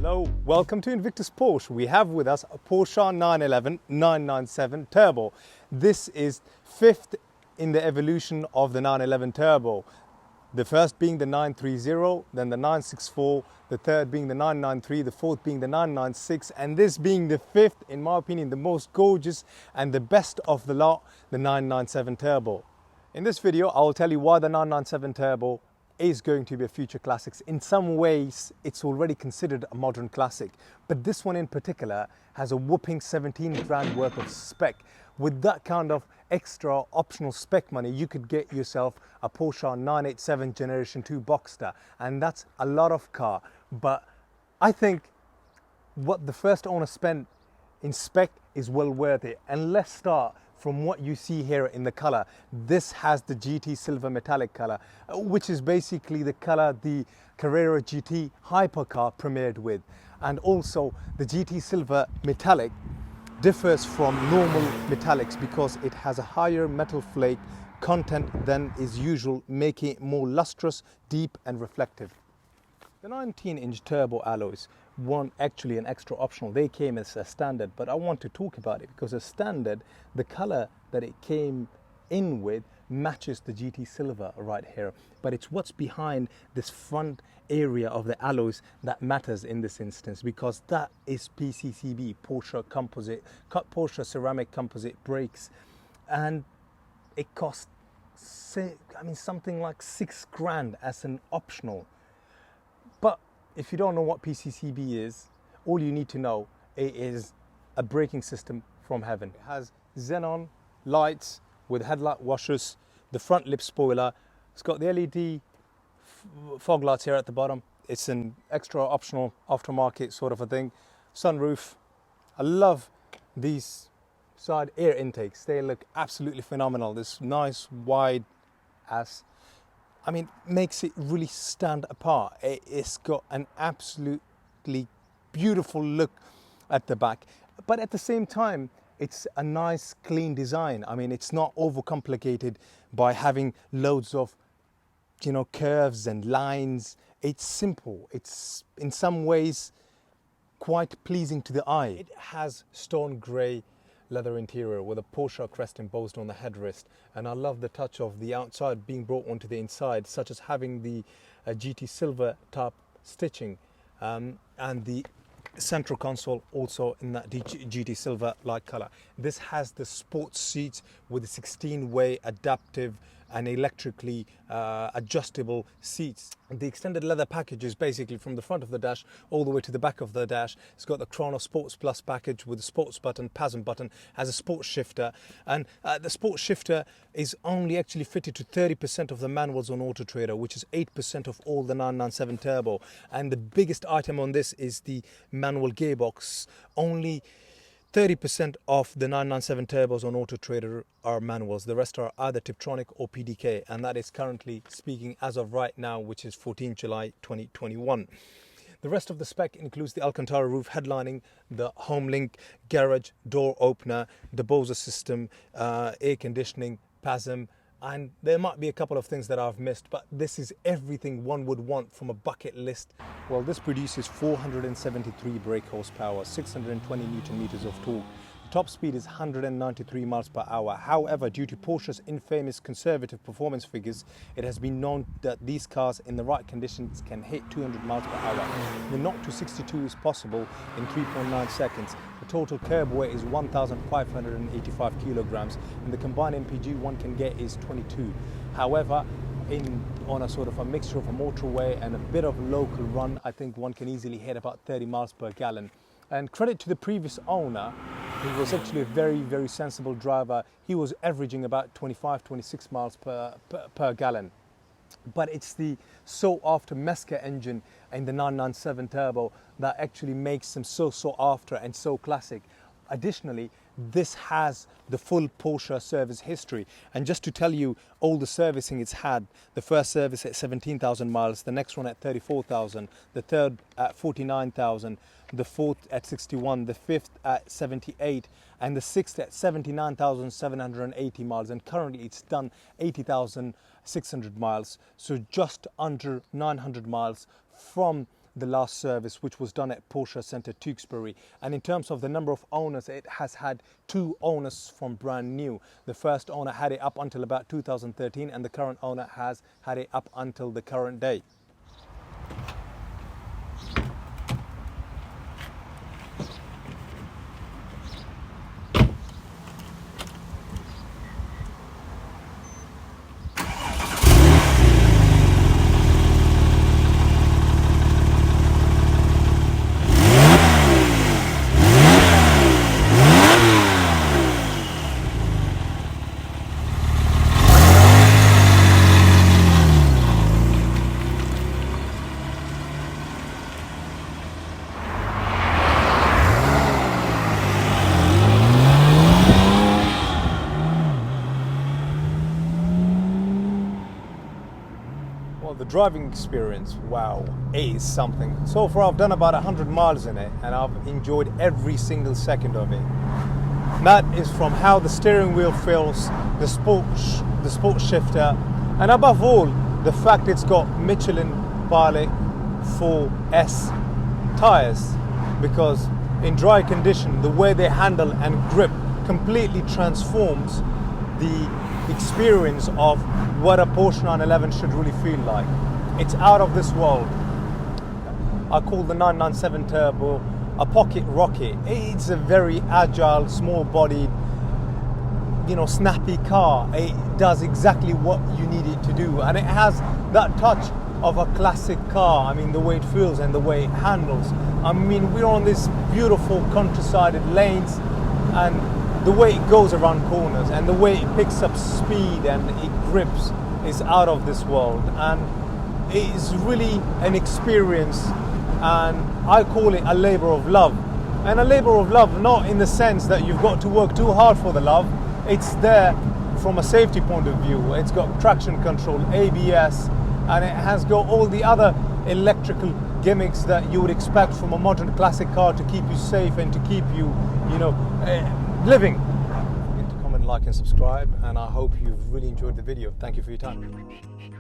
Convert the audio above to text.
Hello, welcome to Invictus Porsche. We have with us a Porsche 911 997 Turbo. This is fifth in the evolution of the 911 Turbo. The first being the 930, then the 964, the third being the 993, the fourth being the 996, and this being the fifth, in my opinion, the most gorgeous and the best of the lot, the 997 Turbo. In this video, I will tell you why the 997 Turbo is going to be a future classic. In some ways, it's already considered a modern classic, but this one in particular has a whopping 17 grand worth of spec. With that kind of extra optional spec money, you could get yourself a Porsche 987 Generation 2 Boxster, and that's a lot of car. But I think what the first owner spent in spec is well worth it. And let's start from what you see here in the color. This has the GT Silver Metallic color, which is basically the color the Carrera GT hypercar premiered with. And also the GT Silver Metallic differs from normal metallics because it has a higher metal flake content than is usual, making it more lustrous, deep and reflective. The 19-inch turbo alloys weren't actually an extra optional. They came as a standard, but I want to talk about it because as standard, the color that it came in with matches the GT Silver right here. But it's what's behind this front area of the alloys that matters in this instance, because that is PCCB, Porsche Composite, Porsche Ceramic Composite brakes. And it costs, something like 6 grand as an optional. But if you don't know what PCCB is, all you need to know it is a braking system from heaven. It has xenon lights with headlight washers, the front lip spoiler. It's got the LED fog lights here at the bottom. It's an extra optional aftermarket sort of a thing. Sunroof. I love these side air intakes. They look absolutely phenomenal. This nice wide ass, makes it really stand apart. It's got an absolutely beautiful look at the back, but at the same time, it's a nice, clean design. It's not overcomplicated by having loads of, curves and lines. It's simple. It's in some ways quite pleasing to the eye. It has stone grey leather interior with a Porsche crest embossed on the headrest, and I love the touch of the outside being brought onto the inside, such as having the GT Silver top stitching, and the central console also in that GT Silver light color. This has the sports seats with the 16-way adaptive and electrically adjustable seats. The extended leather package is basically from the front of the dash all the way to the back of the dash. It's got the Chrono Sports Plus package with the sports button, PASM button, has a sports shifter, and the sports shifter is only actually fitted to 30% of the manuals on Auto Trader, which is 8% of all the 997 Turbo. And the biggest item on this is the manual gearbox. Only 30% of the 997 Turbos on Auto Trader are manuals. The rest are either Tiptronic or PDK, and that is currently speaking as of right now, which is 14 July 2021. The rest of the spec includes the Alcantara roof headlining, the HomeLink garage door opener, the Bose system, air conditioning, PASM, and there might be a couple of things that I've missed, but this is everything one would want from a bucket list. Well, this produces 473 brake horsepower, 620 Newton meters of torque. The top speed is 193 miles per hour. However, due to Porsche's infamous conservative performance figures, it has been known that these cars in the right conditions can hit 200 miles per hour. The 0 to 62 is possible in 3.9 seconds. The total curb weight is 1,585 kilograms, and the combined MPG one can get is 22. However, on a sort of a mixture of a motorway and a bit of local run, I think one can easily hit about 30 miles per gallon. And credit to the previous owner, he was actually a very, very sensible driver. He was averaging about 25, 26 miles per gallon. But it's the sought-after Mesca engine in the 997 Turbo that actually makes them so sought-after and so classic. Additionally, this has the full Porsche service history, and just to tell you all the servicing it's had: the first service at 17,000 miles, the next one at 34,000, the third at 49,000, the fourth at 61, the fifth at 78, and the sixth at 79,780 miles, and currently it's done 80,600 miles, so just under 900 miles from the last service, which was done at Porsche Centre Tewkesbury. And in terms of the number of owners, it has had 2 owners from brand new. The first owner had it up until about 2013, and the current owner has had it up until the current day. Well, the driving experience, wow, it is something. So far I've done about 100 miles in it, and I've enjoyed every single second of it. That is from how the steering wheel feels, the sport shifter, and above all, the fact it's got Michelin Pilot 4S tyres, because in dry condition, the way they handle and grip completely transforms the experience of what a Porsche 911 should really feel like. It's out of this world. I call the 997 Turbo a pocket rocket. It's a very agile, small-bodied, snappy car. It does exactly what you need it to do, and it has that touch of a classic car. I mean, the way it feels and the way it handles. I mean, we're on this beautiful countryside lanes, and the way it goes around corners and the way it picks up speed and it grips is out of this world, and it is really an experience, and I call it a labor of love. And a labor of love not in the sense that you've got to work too hard for the love. It's there from a safety point of view. It's got traction control, ABS, and it has got all the other electrical gimmicks that you would expect from a modern classic car to keep you safe and to keep you, living. Comment, like and subscribe, and I hope you've really enjoyed the video. Thank you for your time.